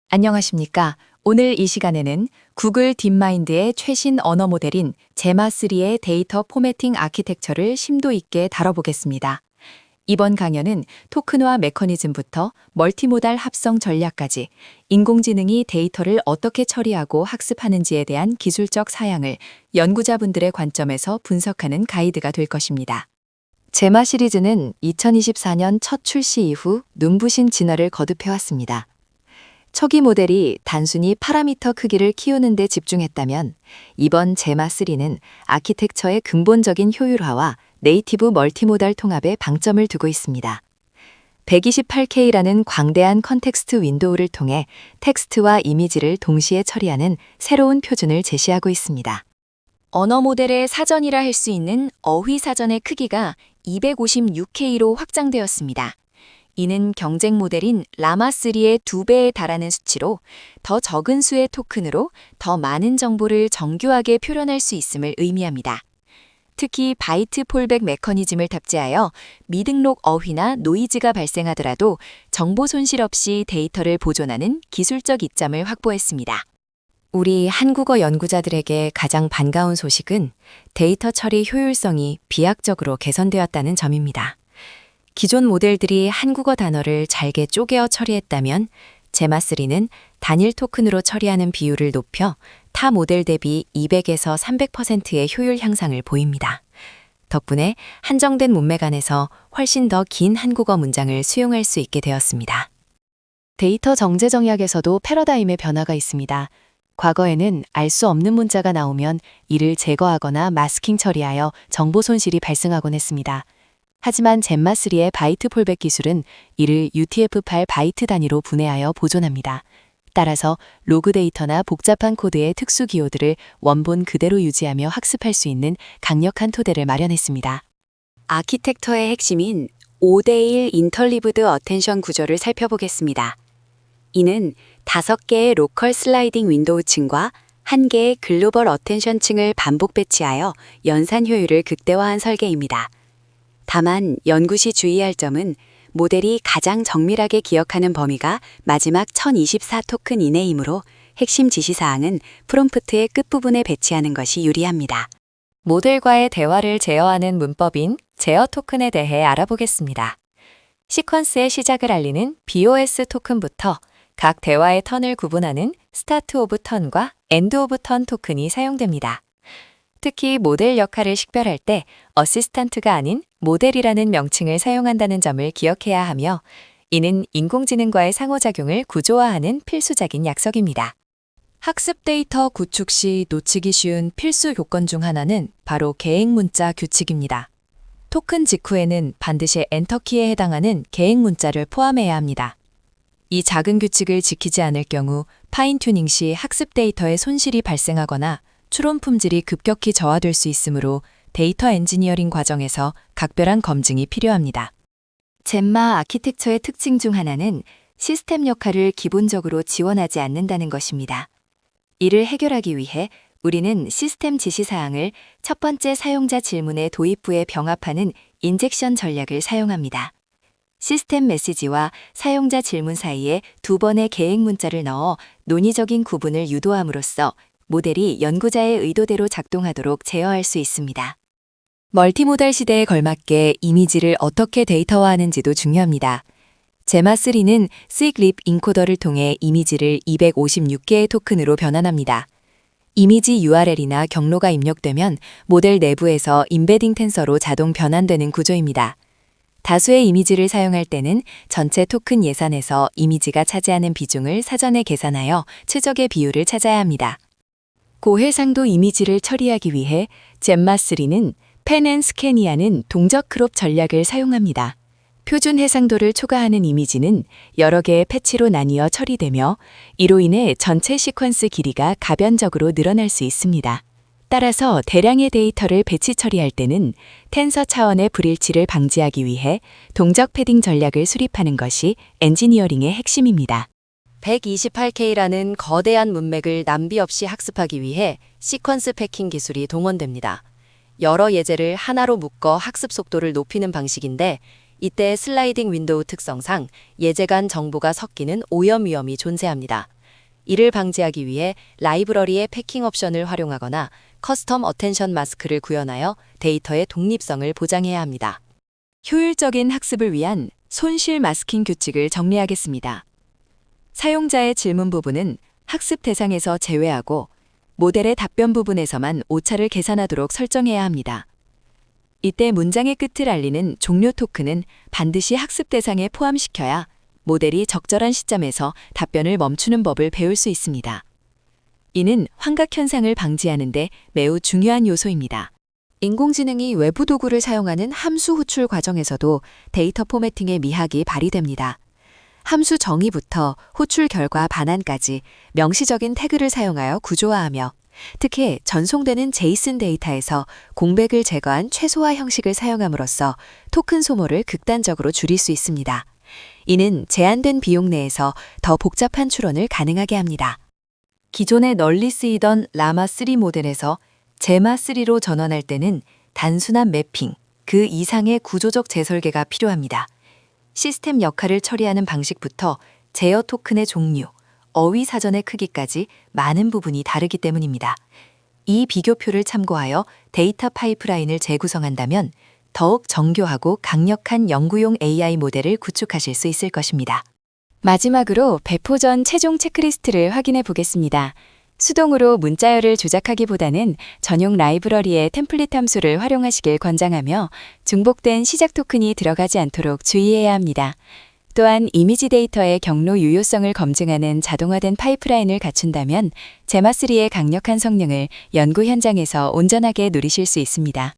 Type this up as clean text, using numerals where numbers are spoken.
안녕하십니까. 오늘 이 시간에는 구글 딥마인드의 최신 언어 모델인 제마3의 데이터 포매팅 아키텍처를 심도 있게 다뤄보겠습니다. 이번 강연은 토큰화 메커니즘부터 멀티모달 합성 전략까지 인공지능이 데이터를 어떻게 처리하고 학습하는지에 대한 기술적 사양을 연구자분들의 관점에서 분석하는 가이드가 될 것입니다. 제마 시리즈는 2024년 첫 출시 이후 눈부신 진화를 거듭해왔습니다. 초기 모델이 단순히 파라미터 크기를 키우는 데 집중했다면 이번 제마3는 아키텍처의 근본적인 효율화와 네이티브 멀티모달 통합에 방점을 두고 있습니다. 128K라는 광대한 컨텍스트 윈도우를 통해 텍스트와 이미지를 동시에 처리하는 새로운 표준을 제시하고 있습니다. 언어 모델의 사전이라 할 수 있는 어휘 사전의 크기가 256K로 확장되었습니다. 이는 경쟁 모델인 라마3의 2배에 달하는 수치로 더 적은 수의 토큰으로 더 많은 정보를 정교하게 표현할 수 있음을 의미합니다. 특히 바이트 폴백 메커니즘을 탑재하여 미등록 어휘나 노이즈가 발생하더라도 정보 손실 없이 데이터를 보존하는 기술적 이점을 확보했습니다. 우리 한국어 연구자들에게 가장 반가운 소식은 데이터 처리 효율성이 비약적으로 개선되었다는 점입니다. 기존 모델들이 한국어 단어를 잘게 쪼개어 처리했다면 제마3는 단일 토큰으로 처리하는 비율을 높여 타 모델 대비 200에서 300%의 효율 향상을 보입니다. 덕분에 한정된 문맥 안에서 훨씬 더 긴 한국어 문장을 수용할 수 있게 되었습니다. 데이터 정제 정약에서도 패러다임의 변화가 있습니다. 과거에는 알 수 없는 문자가 나오면 이를 제거하거나 마스킹 처리하여 정보 손실이 발생하곤 했습니다. 하지만 젠마3의 바이트 폴백 기술은 이를 UTF-8 바이트 단위로 분해하여 보존합니다. 따라서 로그 데이터나 복잡한 코드의 특수 기호들을 원본 그대로 유지하며 학습할 수 있는 강력한 토대를 마련했습니다. 아키텍처의 핵심인 5대1 인터리브드 어텐션 구조를 살펴보겠습니다. 이는 5개의 로컬 슬라이딩 윈도우 층과 1개의 글로벌 어텐션 층을 반복 배치하여 연산 효율을 극대화한 설계입니다. 다만 연구 시 주의할 점은 모델이 가장 정밀하게 기억하는 범위가 마지막 1024 토큰 이내이므로 핵심 지시사항은 프롬프트의 끝부분에 배치하는 것이 유리합니다. 모델과의 대화를 제어하는 문법인 제어 토큰에 대해 알아보겠습니다. 시퀀스의 시작을 알리는 BOS 토큰부터 각 대화의 턴을 구분하는 스타트 오브 턴과 엔드 오브 턴 토큰이 사용됩니다. 특히 모델 역할을 식별할 때 어시스턴트가 아닌 모델이라는 명칭을 사용한다는 점을 기억해야 하며 이는 인공지능과의 상호작용을 구조화하는 필수적인 약속입니다. 학습 데이터 구축 시 놓치기 쉬운 필수 요건 중 하나는 바로 계획 문자 규칙입니다. 토큰 직후에는 반드시 엔터키에 해당하는 계획 문자를 포함해야 합니다. 이 작은 규칙을 지키지 않을 경우 파인튜닝 시 학습 데이터에 손실이 발생하거나 추론 품질이 급격히 저하될 수 있으므로 데이터 엔지니어링 과정에서 각별한 검증이 필요합니다. 젠마 아키텍처의 특징 중 하나는 시스템 역할을 기본적으로 지원하지 않는다는 것입니다. 이를 해결하기 위해 우리는 시스템 지시사항을 첫 번째 사용자 질문의 도입부에 병합하는 인젝션 전략을 사용합니다. 시스템 메시지와 사용자 질문 사이에 2번의 계획 문자를 넣어 논의적인 구분을 유도함으로써 모델이 연구자의 의도대로 작동하도록 제어할 수 있습니다. 멀티모달 시대에 걸맞게 이미지를 어떻게 데이터화하는지도 중요합니다. 제마3는 시글립 인코더를 통해 이미지를 256개의 토큰으로 변환합니다. 이미지 URL이나 경로가 입력되면 모델 내부에서 임베딩 텐서로 자동 변환되는 구조입니다. 다수의 이미지를 사용할 때는 전체 토큰 예산에서 이미지가 차지하는 비중을 사전에 계산하여 최적의 비율을 찾아야 합니다. 고해상도 이미지를 처리하기 위해 젠마3는 펜앤스캔이라는 동적 크롭 전략을 사용합니다. 표준 해상도를 초과하는 이미지는 여러 개의 패치로 나뉘어 처리되며 이로 인해 전체 시퀀스 길이가 가변적으로 늘어날 수 있습니다. 따라서 대량의 데이터를 배치 처리할 때는 텐서 차원의 불일치를 방지하기 위해 동적 패딩 전략을 수립하는 것이 엔지니어링의 핵심입니다. 128K라는 거대한 문맥을 낭비 없이 학습하기 위해 시퀀스 패킹 기술이 동원됩니다. 여러 예제를 하나로 묶어 학습 속도를 높이는 방식인데 이때 슬라이딩 윈도우 특성상 예제 간 정보가 섞이는 오염 위험이 존재합니다. 이를 방지하기 위해 라이브러리의 패킹 옵션을 활용하거나 커스텀 어텐션 마스크를 구현하여 데이터의 독립성을 보장해야 합니다. 효율적인 학습을 위한 손실 마스킹 규칙을 정리하겠습니다. 사용자의 질문 부분은 학습 대상에서 제외하고 모델의 답변 부분에서만 오차를 계산하도록 설정해야 합니다. 이때 문장의 끝을 알리는 종료 토큰은 반드시 학습 대상에 포함시켜야 모델이 적절한 시점에서 답변을 멈추는 법을 배울 수 있습니다. 이는 환각 현상을 방지하는 데 매우 중요한 요소입니다. 인공지능이 외부 도구를 사용하는 함수 호출 과정에서도 데이터 포매팅의 미학이 발휘됩니다. 함수 정의부터 호출 결과 반환까지 명시적인 태그를 사용하여 구조화하며 특히 전송되는 제이슨 데이터에서 공백을 제거한 최소화 형식을 사용함으로써 토큰 소모를 극단적으로 줄일 수 있습니다. 이는 제한된 비용 내에서 더 복잡한 추론을 가능하게 합니다. 기존에 널리 쓰이던 라마3 모델에서 제마3로 전환할 때는 단순한 매핑, 그 이상의 구조적 재설계가 필요합니다. 시스템 역할을 처리하는 방식부터 제어 토큰의 종류, 어휘 사전의 크기까지 많은 부분이 다르기 때문입니다. 이 비교표를 참고하여 데이터 파이프라인을 재구성한다면 더욱 정교하고 강력한 연구용 AI 모델을 구축하실 수 있을 것입니다. 마지막으로 배포 전 최종 체크리스트를 확인해 보겠습니다. 수동으로 문자열을 조작하기보다는 전용 라이브러리의 템플릿 함수를 활용하시길 권장하며 중복된 시작 토큰이 들어가지 않도록 주의해야 합니다. 또한 이미지 데이터의 경로 유효성을 검증하는 자동화된 파이프라인을 갖춘다면 제마3의 강력한 성능을 연구 현장에서 온전하게 누리실 수 있습니다.